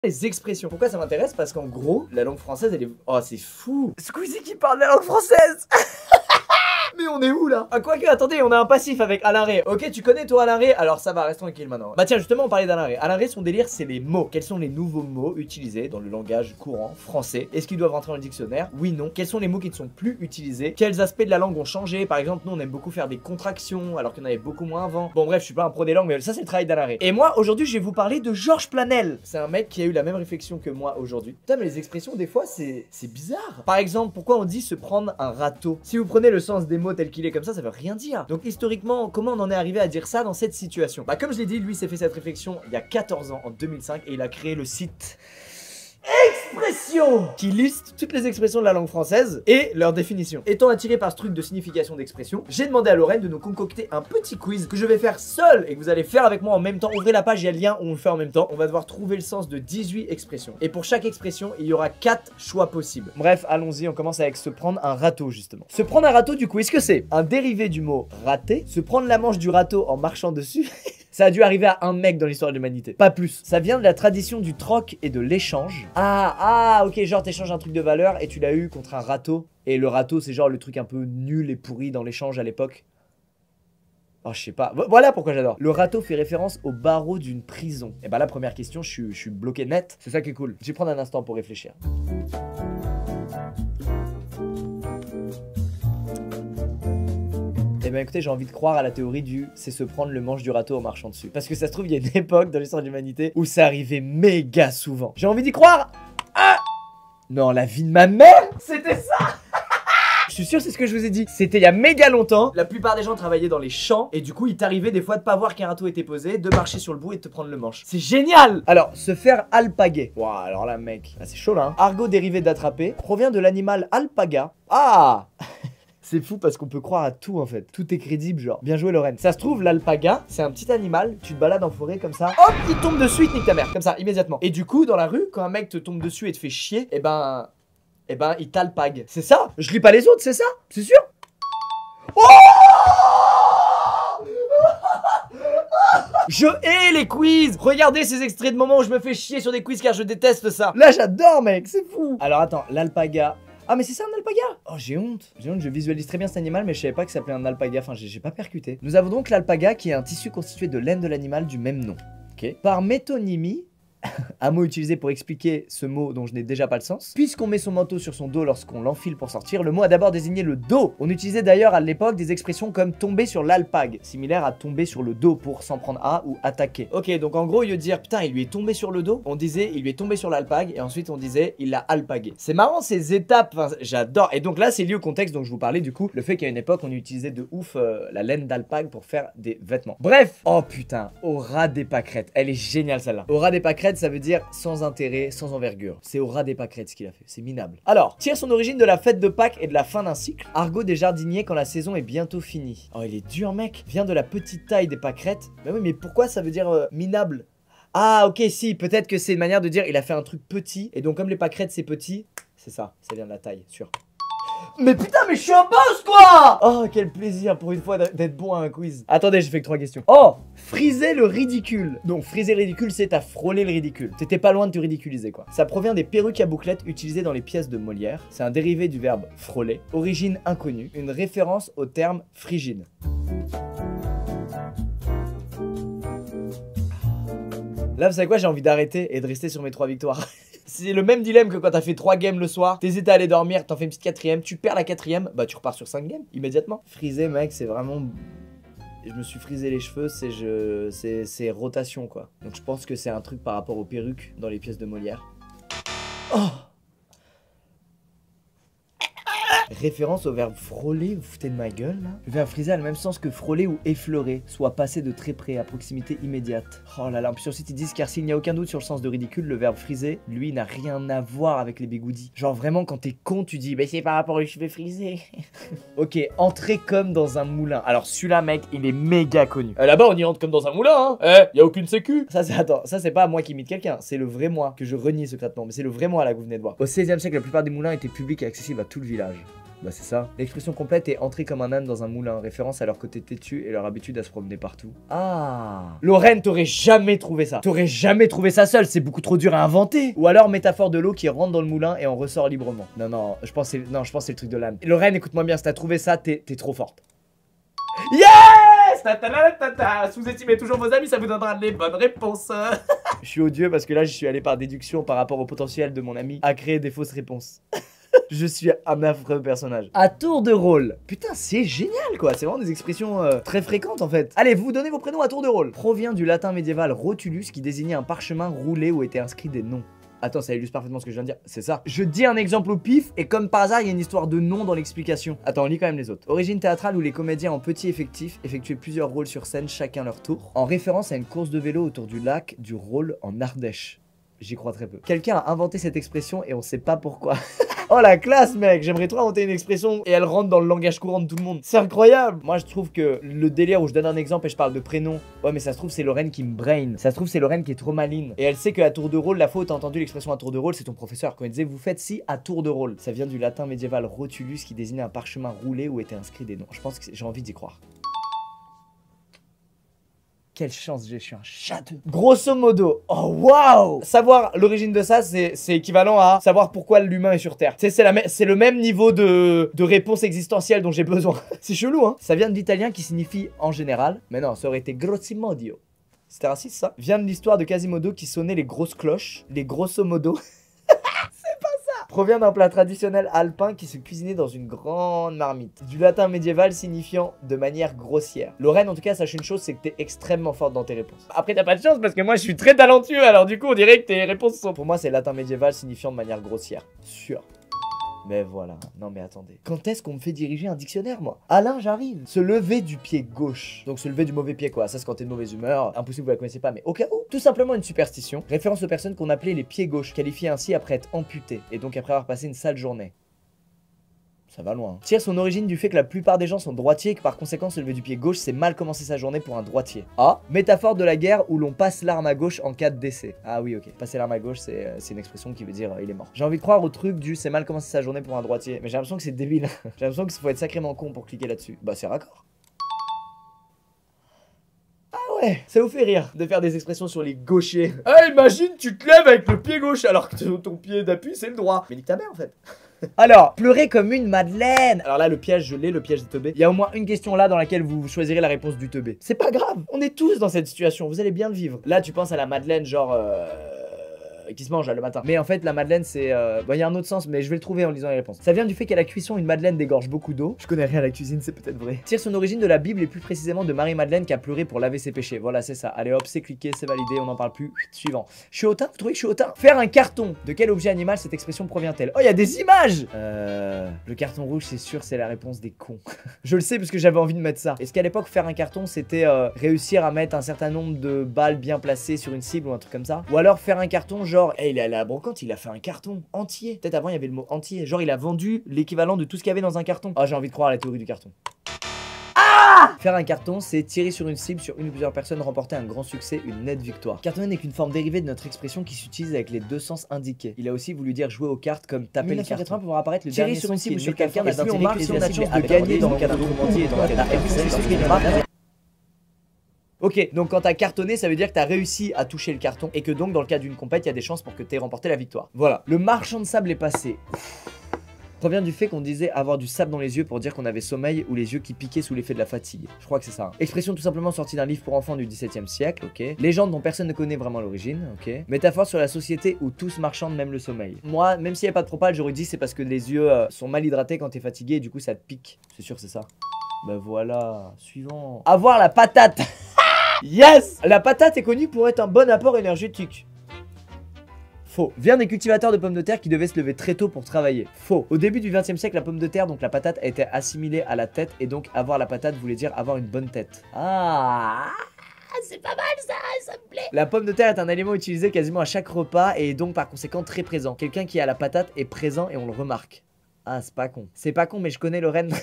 Les expressions. Pourquoi ça m'intéresse? Parce qu'en gros, la langue française, elle est... Oh, c'est fou. Squeezie qui parle la langue française. Mais on est où là? Ah, quoique, attendez, on a un passif avec Alain Ré. Ok, tu connais toi Alain Ré? Alors ça va, reste tranquille maintenant. Bah tiens, justement, on parlait d'Alain Ré. Alain Ré, son délire, c'est les mots. Quels sont les nouveaux mots utilisés dans le langage courant français? Est-ce qu'ils doivent rentrer dans le dictionnaire? Oui, non. Quels sont les mots qui ne sont plus utilisés? Quels aspects de la langue ont changé? Par exemple, nous, on aime beaucoup faire des contractions, alors qu'il y en avait beaucoup moins avant. Bon, bref, je suis pas un pro des langues, mais ça, c'est le travail d'Alain Ré. Et moi, aujourd'hui, je vais vous parler de Georges Planel. C'est un mec qui a eu la même réflexion que moi aujourd'hui. Putain, mais les expressions, des fois, c'est bizarre. Par exemple, pourquoi on dit se prendre un râteau? Si vous prenez le sens des mots tel qu'il est comme ça veut rien dire. Donc historiquement, comment on en est arrivé à dire ça dans cette situation? Bah comme je l'ai dit, lui s'est fait cette réflexion il y a 14 ans, en 2005, et il a créé le site Expression, qui liste toutes les expressions de la langue française et leur définition. Étant attiré par ce truc de signification d'expression, j'ai demandé à Lorraine de nous concocter un petit quiz que je vais faire seul et que vous allez faire avec moi en même temps. Ouvrez la page, il y a le lien où on le fait en même temps. On va devoir trouver le sens de 18 expressions. Et pour chaque expression, il y aura 4 choix possibles. Bref, allons-y, on commence avec se prendre un râteau justement. Se prendre un râteau, du coup, est-ce que c'est un dérivé du mot rater? Se prendre la manche du râteau en marchant dessus? Ça a dû arriver à un mec dans l'histoire de l'humanité, pas plus. Ça vient de la tradition du troc et de l'échange. Ok, genre t'échanges un truc de valeur et tu l'as eu contre un râteau. Et le râteau, c'est genre le truc un peu nul et pourri dans l'échange à l'époque. Oh, je sais pas. Voilà pourquoi j'adore. Le râteau fait référence au barreau d'une prison. Et bah la première question, je suis bloqué net. C'est ça qui est cool. Je vais prendre un instant pour réfléchir. Eh ben écoutez, j'ai envie de croire à la théorie du c'est se prendre le manche du râteau en marchant dessus. Parce que ça se trouve, il y a une époque dans l'histoire de l'humanité où ça arrivait méga souvent. J'ai envie d'y croire. Ah non, la vie de ma mère, c'était ça. Je suis sûr, c'est ce que je vous ai dit. C'était il y a méga longtemps. La plupart des gens travaillaient dans les champs. Et du coup, il t'arrivait des fois de pas voir qu'un râteau était posé, de marcher sur le bout et de te prendre le manche. C'est génial. Alors, se faire alpaguer. Waouh, alors là, mec, c'est chaud là. Hein. Argot dérivé d'attraper provient de l'animal alpaga. Ah. C'est fou parce qu'on peut croire à tout en fait. Tout est crédible genre. Bien joué Lorraine. Ça se trouve, l'alpaga, c'est un petit animal. Tu te balades en forêt comme ça. Hop, il tombe dessus, il te nique ta mère. Comme ça, immédiatement. Et du coup, dans la rue, quand un mec te tombe dessus et te fait chier, eh ben, il t'alpague. C'est ça? Je lis pas les autres, c'est ça? C'est sûr? Oh! Je hais les quiz. Regardez ces extraits de moments où je me fais chier sur des quiz car je déteste ça. Là, j'adore mec, c'est fou. Alors attends, l'alpaga. Ah mais c'est ça un alpaga? Oh j'ai honte, je visualise très bien cet animal mais je savais pas que ça s'appelait un alpaga, enfin j'ai pas percuté. Nous avons donc l'alpaga qui est un tissu constitué de laine de l'animal du même nom. Ok. Par métonymie, un mot utilisé pour expliquer ce mot dont je n'ai déjà pas le sens. Puisqu'on met son manteau sur son dos lorsqu'on l'enfile pour sortir, le mot a d'abord désigné le dos. On utilisait d'ailleurs à l'époque des expressions comme tomber sur l'alpague, similaire à tomber sur le dos pour s'en prendre à ou attaquer. Ok, donc en gros, au lieu de dire putain, il lui est tombé sur le dos, on disait il lui est tombé sur l'alpague et ensuite on disait il l'a alpagué. C'est marrant ces étapes, enfin, j'adore. Et donc là, c'est lié au contexte dont je vous parlais du coup, le fait qu'à une époque on utilisait de ouf la laine d'alpague pour faire des vêtements. Bref, oh putain, au ras des pâquerettes, elle est géniale celle-là. Au ras des pâquerettes, ça veut dire sans intérêt, sans envergure. C'est au ras des pâquerettes ce qu'il a fait, c'est minable. Alors, tire son origine de la fête de Pâques et de la fin d'un cycle. Argot des jardiniers quand la saison est bientôt finie. Oh, il est dur, mec. Vient de la petite taille des pâquerettes. Bah oui, mais pourquoi ça veut dire minable? Ah, ok, si, peut-être que c'est une manière de dire il a fait un truc petit. Et donc, comme les pâquerettes c'est petit, c'est ça vient de la taille, sûr. Mais putain, mais je suis un boss quoi! Oh, quel plaisir pour une fois d'être bon à un quiz. Attendez, j'ai fait que 3 questions. Oh, friser le ridicule. Donc, friser le ridicule, c'est à frôler le ridicule. T'étais pas loin de te ridiculiser quoi. Ça provient des perruques à bouclettes utilisées dans les pièces de Molière. C'est un dérivé du verbe frôler. Origine inconnue. Une référence au terme frigide. Là, vous savez quoi? J'ai envie d'arrêter et de rester sur mes 3 victoires. C'est le même dilemme que quand t'as fait 3 games le soir, t'hésites à aller dormir, t'en fais une petite 4ème, tu perds la 4ème, bah tu repars sur 5 games immédiatement. Friser mec, c'est vraiment... Je me suis frisé les cheveux, c'est rotation quoi. Donc je pense que c'est un truc par rapport aux perruques dans les pièces de Molière. Oh! Référence au verbe frôler, vous foutez de ma gueule là? Le verbe friser a le même sens que frôler ou effleurer, soit passer de très près, à proximité immédiate. Oh là là, en plus sur le site ils disent car s'il n'y a aucun doute sur le sens de ridicule, le verbe friser, lui, n'a rien à voir avec les bigoudis. Genre vraiment quand t'es con, tu dis bah c'est par rapport aux cheveux frisés. Ok, entrer comme dans un moulin. Alors celui-là mec, il est méga connu. Là-bas on y entre comme dans un moulin hein. Y a aucune sécu. Ça c'est, attends, ça c'est pas moi qui imite quelqu'un, c'est le vrai moi que je renie secrètement, mais c'est le vrai moi là que vous venez de voir. Au 16e siècle, la plupart des moulins étaient publics et accessibles à tout le village. Bah c'est ça. L'expression complète est entrer comme un âne dans un moulin, référence à leur côté têtu et leur habitude à se promener partout. Ah. Lorraine, t'aurais jamais trouvé ça. T'aurais jamais trouvé ça seul, c'est beaucoup trop dur à inventer. Ou alors métaphore de l'eau qui rentre dans le moulin et en ressort librement. Non, je pense que c'est le truc de l'âne. Lorraine, écoute-moi bien, si t'as trouvé ça, t'es trop forte. Yes! Sous-estimez toujours vos amis, ça vous donnera les bonnes réponses. Je suis odieux parce que là, je suis allé par déduction par rapport au potentiel de mon ami à créer des fausses réponses. Je suis un affreux personnage. À tour de rôle. Putain, c'est génial quoi. C'est vraiment des expressions très fréquentes en fait. Allez, vous donnez vos prénoms à tour de rôle. Provient du latin médiéval rotulus qui désignait un parchemin roulé où étaient inscrits des noms. Attends, ça illustre parfaitement ce que je viens de dire. C'est ça. Je dis un exemple au pif et comme par hasard, il y a une histoire de nom dans l'explication. Attends, on lit quand même les autres. Origine théâtrale où les comédiens en petit effectif effectuaient plusieurs rôles sur scène, chacun leur tour. En référence à une course de vélo autour du lac du Rôle en Ardèche. J'y crois très peu. Quelqu'un a inventé cette expression et on sait pas pourquoi. Oh la classe mec, j'aimerais trop inventer une expression et elle rentre dans le langage courant de tout le monde. C'est incroyable. Moi je trouve que le délire où je donne un exemple et je parle de prénom, ouais mais ça se trouve c'est Lorraine qui me brain. Ça se trouve c'est Lorraine qui est trop maline. Et elle sait qu'à tour de rôle, la fois où t'as entendu l'expression à tour de rôle, c'est ton professeur. Quand il disait vous faites ci à tour de rôle. Ça vient du latin médiéval rotulus qui désignait un parchemin roulé où étaient inscrits des noms. Je pense que j'ai envie d'y croire. Quelle chance j'ai, je suis un château. Grosso modo, oh waouh. Savoir l'origine de ça, c'est équivalent à savoir pourquoi l'humain est sur Terre. Tu sais, c'est le même niveau de réponse existentielle dont j'ai besoin. C'est chelou, hein. Ça vient de l'italien qui signifie en général. Mais non, ça aurait été grossimodo. C'était raciste, ça. Vient de l'histoire de Quasimodo qui sonnait les grosses cloches. Les grosso modo. Provient d'un plat traditionnel alpin qui se cuisinait dans une grande marmite. Du latin médiéval signifiant de manière grossière. Lorraine, en tout cas, sache une chose, c'est que t'es extrêmement forte dans tes réponses. Après, t'as pas de chance parce que moi, je suis très talentueux, alors du coup, on dirait que tes réponses sont... Pour moi, c'est latin médiéval signifiant de manière grossière. Sûr. Mais voilà, non mais attendez. Quand est-ce qu'on me fait diriger un dictionnaire, moi? Alain, j'arrive. Se lever du pied gauche. Donc se lever du mauvais pied, quoi. Ça, c'est quand t'es de mauvaise humeur. Impossible, vous la connaissez pas, mais au cas où. Tout simplement une superstition. Référence aux personnes qu'on appelait les pieds gauches, qualifiées ainsi après être amputées. Et donc après avoir passé une sale journée. Ça va loin. Tire son origine du fait que la plupart des gens sont droitiers et que par conséquent se lever du pied gauche c'est mal commencer sa journée pour un droitier. Ah, métaphore de la guerre où l'on passe l'arme à gauche en cas de décès. Ah oui ok, passer l'arme à gauche c'est une expression qui veut dire il est mort. J'ai envie de croire au truc du c'est mal commencer sa journée pour un droitier, mais j'ai l'impression que c'est débile. J'ai l'impression qu'il faut être sacrément con pour cliquer là-dessus. Bah c'est raccord. Ouais, ça vous fait rire de faire des expressions sur les gauchers. Ah imagine tu te lèves avec le pied gauche alors que ton pied d'appui c'est le droit. Mais nique ta mère en fait. Alors, pleurer comme une madeleine. Alors là, le piège, je l'ai, le piège des teubés. Il y a au moins une question là dans laquelle vous choisirez la réponse du teubé. C'est pas grave, on est tous dans cette situation, vous allez bien le vivre. Là, tu penses à la madeleine genre... qui se mange là, le matin. Mais en fait, la madeleine, c'est... Bon, il y a un autre sens, mais je vais le trouver en lisant les réponses. Ça vient du fait qu'à la cuisson, une madeleine dégorge beaucoup d'eau. Je connais rien à la cuisine, c'est peut-être vrai. Tire son origine de la Bible et plus précisément de Marie-Madeleine qui a pleuré pour laver ses péchés. Voilà, c'est ça. Allez hop, c'est cliqué, c'est validé, on n'en parle plus. Suivant. Je suis hautain, vous trouvez que je suis hautain? Faire un carton. De quel objet animal cette expression provient-elle? Oh, il y a des images. Le carton rouge, c'est sûr, c'est la réponse des cons. Je le sais parce que j'avais envie de mettre ça. Est-ce qu'à l'époque, faire un carton, c'était réussir à mettre un certain nombre de balles bien placées sur une cible ou un truc comme ça? Ou alors faire un carton genre, hey, il est allé à la brocante, il a fait un carton entier. Peut-être avant, il y avait le mot entier. Genre, il a vendu l'équivalent de tout ce qu'il y avait dans un carton. Ah, j'ai envie de croire à la théorie du carton. Faire un carton, c'est tirer sur une cible sur une ou plusieurs personnes, remporter un grand succès, une nette victoire. Cartonner n'est qu'une forme dérivée de notre expression qui s'utilise avec les deux sens indiqués. Il a aussi voulu dire jouer aux cartes comme taper le carton. Pour voir apparaître le tirer sur une cible sur quelqu'un, et plus on marque, si on a de chance de gagner dans le cadre entier et dans le cadre. Ok, donc quand t'as cartonné, ça veut dire que t'as réussi à toucher le carton et que donc dans le cas d'une compète, il y a des chances pour que t'aies remporté la victoire. Voilà. Le marchand de sable est passé. Provient du fait qu'on disait avoir du sable dans les yeux pour dire qu'on avait sommeil ou les yeux qui piquaient sous l'effet de la fatigue. Je crois que c'est ça. Hein. Expression tout simplement sortie d'un livre pour enfants du XVIIe siècle, ok. Légende dont personne ne connaît vraiment l'origine, ok. Métaphore sur la société où tous marchandent même le sommeil. Moi, même s'il n'y a pas de propale, j'aurais dit c'est parce que les yeux sont mal hydratés quand t'es fatigué et du coup ça te pique. C'est sûr, c'est ça. Bah voilà. Suivant. Avoir la patate. Yes! La patate est connue pour être un bon apport énergétique. Faux. Vient des cultivateurs de pommes de terre qui devaient se lever très tôt pour travailler. Faux. Au début du XXe siècle, la pomme de terre, donc la patate, a été assimilée à la tête et donc avoir la patate voulait dire avoir une bonne tête. Ah, c'est pas mal ça me plaît. La pomme de terre est un aliment utilisé quasiment à chaque repas et est donc par conséquent très présent. Quelqu'un qui a la patate est présent et on le remarque. Ah, c'est pas con. C'est pas con, mais je connais Lorraine.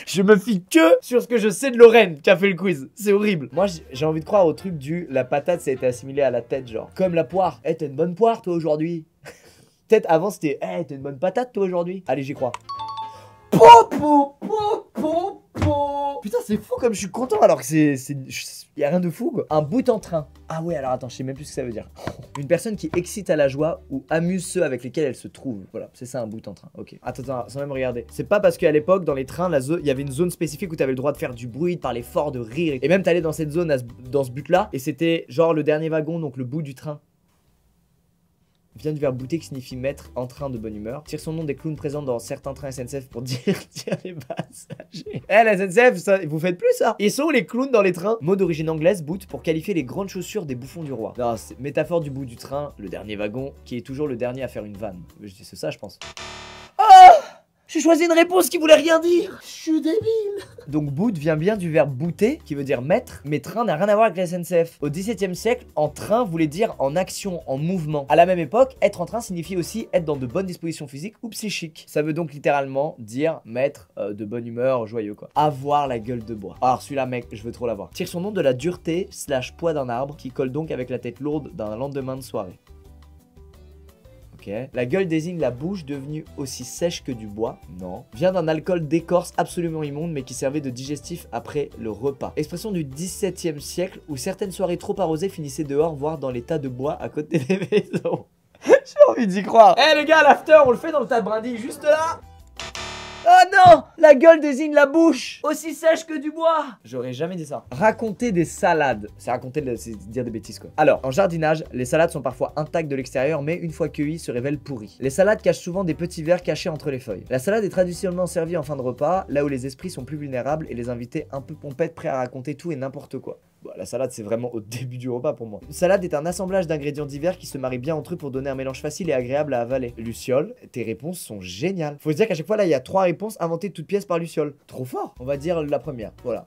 Je me fie que sur ce que je sais de Lorraine qui a fait le quiz. C'est horrible. Moi, j'ai envie de croire au truc du la patate, ça a été assimilé à la tête, genre. Comme la poire. Eh, t'as une bonne poire, toi, aujourd'hui. Peut-être avant, c'était eh, t'as une bonne patate, toi, aujourd'hui. Allez, j'y crois. Putain, c'est fou comme je suis content alors que y a rien de fou quoi. Un bout en train. Ah ouais, alors attends, je sais même plus ce que ça veut dire. Une personne qui excite à la joie ou amuse ceux avec lesquels elle se trouve. Voilà, c'est ça un bout en train. Ok. Attends, sans même regarder. C'est pas parce qu'à l'époque, dans les trains, il y avait une zone spécifique où t'avais le droit de faire du bruit, de parler fort, de rire. Et même t'allais dans cette zone, dans ce but-là. Et c'était genre le dernier wagon, donc le bout du train. Vient du verbe bouter qui signifie mettre en train de bonne humeur. Tire son nom des clowns présents dans certains trains SNCF pour dire les passagers. Eh la SNCF, ça, vous faites plus ça? Ils sont où les clowns dans les trains? Mot d'origine anglaise, boot, pour qualifier les grandes chaussures des bouffons du roi. Non, c'est métaphore du bout du train, le dernier wagon, qui est toujours le dernier à faire une vanne. C'est ça je pense. J'ai choisi une réponse qui voulait rien dire. Je suis débile. Donc boot vient bien du verbe booter, qui veut dire mettre, mais train n'a rien à voir avec la SNCF. Au XVIIe siècle, en train voulait dire en action, en mouvement. À la même époque, être en train signifiait aussi être dans de bonnes dispositions physiques ou psychiques. Ça veut donc littéralement dire mettre de bonne humeur, joyeux quoi. Avoir la gueule de bois. Alors celui-là mec, je veux trop l'avoir. Tire son nom de la dureté / poids d'un arbre qui colle donc avec la tête lourde d'un lendemain de soirée. Okay. La gueule désigne la bouche devenue aussi sèche que du bois. Non. Vient d'un alcool d'écorce absolument immonde mais qui servait de digestif après le repas. Expression du XVIIe siècle où certaines soirées trop arrosées finissaient dehors, voire dans les tas de bois à côté des maisons. J'ai envie d'y croire. Eh les gars, l'after, on le fait dans le tas de brindilles juste là. Oh non! La gueule désigne la bouche! Aussi sèche que du bois! J'aurais jamais dit ça. Raconter des salades. C'est c'est dire des bêtises quoi. Alors, en jardinage, les salades sont parfois intactes de l'extérieur, mais une fois cueillies, se révèlent pourries. Les salades cachent souvent des petits vers cachés entre les feuilles. La salade est traditionnellement servie en fin de repas, là où les esprits sont plus vulnérables et les invités un peu pompettes prêts à raconter tout et n'importe quoi. Bon, la salade c'est vraiment au début du repas pour moi. Une salade est un assemblage d'ingrédients divers qui se marient bien entre eux pour donner un mélange facile et agréable à avaler. Luciole, tes réponses sont géniales. Faut se dire qu'à chaque fois là il y a 3 réponses inventées de toutes pièces par Luciole. Trop fort. On va dire la première, voilà.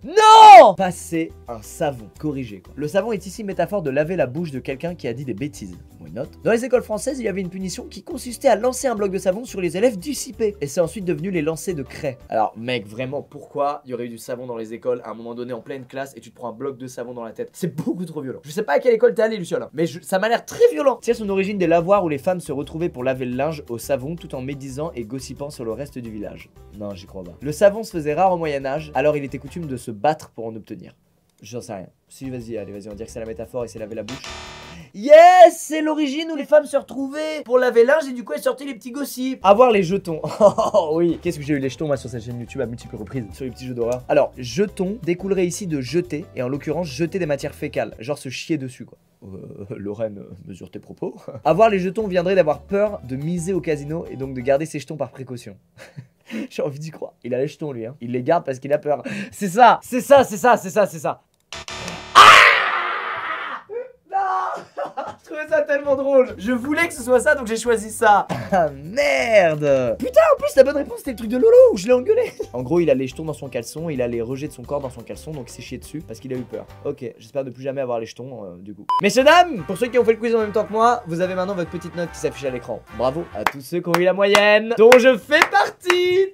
Non! Passer un savon, corrigé quoi. Le savon est ici métaphore de laver la bouche de quelqu'un qui a dit des bêtises. Why not? Dans les écoles françaises, il y avait une punition qui consistait à lancer un bloc de savon sur les élèves dissipés. Et c'est ensuite devenu les lancers de craie. Alors mec, vraiment, pourquoi il y aurait eu du savon dans les écoles à un moment donné en pleine classe et tu te prends un bloc de savon dans la tête? C'est beaucoup trop violent. Je sais pas à quelle école t'es allé Luciole, mais ça m'a l'air très violent. Tire son origine des lavoirs où les femmes se retrouvaient pour laver le linge au savon tout en médisant et gossipant sur le reste du village. Non, j'y crois pas. Le savon se faisait rare au Moyen-Âge, alors il était coutume de se battre pour en obtenir. J'en sais rien. Si, vas-y, allez, vas-y, on dirait que c'est la métaphore et c'est laver la bouche. Yes! C'est l'origine où les femmes se retrouvaient pour laver linge et du coup elles sortaient les petits gossips. Avoir les jetons. Oh oui. Qu'est-ce que j'ai eu les jetons moi sur cette chaîne YouTube à multiples reprises sur les petits jeux d'horreur. Alors, jetons découlerait ici de jeter et en l'occurrence jeter des matières fécales. Genre se chier dessus quoi. Lorraine, mesure tes propos. Avoir les jetons viendrait d'avoir peur de miser au casino et donc de garder ses jetons par précaution. J'ai envie d'y croire. Il a les jetons lui hein. Il les garde parce qu'il a peur. C'est ça. C'est ça. Je trouvais ça tellement drôle. Je voulais que ce soit ça donc j'ai choisi ça. Ah merde. Putain en plus la bonne réponse c'était le truc de Lolo où je l'ai engueulé. En gros il a les jetons dans son caleçon, il a les rejets de son corps dans son caleçon donc il s'est chié dessus parce qu'il a eu peur. Ok, j'espère ne plus jamais avoir les jetons du coup. Messieurs dames, pour ceux qui ont fait le quiz en même temps que moi, vous avez maintenant votre petite note qui s'affiche à l'écran. Bravo à tous ceux qui ont eu la moyenne dont je fais partie.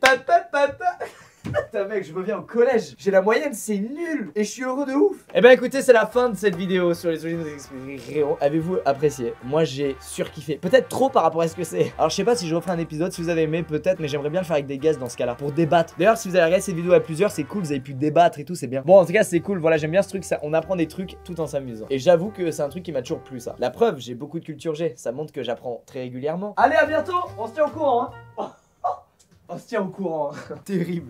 Putain mec, je reviens au collège. J'ai la moyenne, c'est nul. Et je suis heureux de ouf. Eh ben écoutez, c'est la fin de cette vidéo sur les origines des expériences. Avez-vous apprécié? Moi j'ai surkiffé. Peut-être trop par rapport à ce que c'est. Alors je sais pas si je referai un épisode, si vous avez aimé peut-être, mais j'aimerais bien le faire avec des guests dans ce cas-là. Pour débattre. D'ailleurs si vous avez regardé cette vidéo à plusieurs, c'est cool, vous avez pu débattre et tout, c'est bien. Bon en tout cas c'est cool, voilà j'aime bien ce truc, ça, on apprend des trucs tout en s'amusant. Et j'avoue que c'est un truc qui m'a toujours plu ça. La preuve, j'ai beaucoup de culture G, ça montre que j'apprends très régulièrement. Allez à bientôt, on se tient au courant hein. On se tient au courant. Terrible.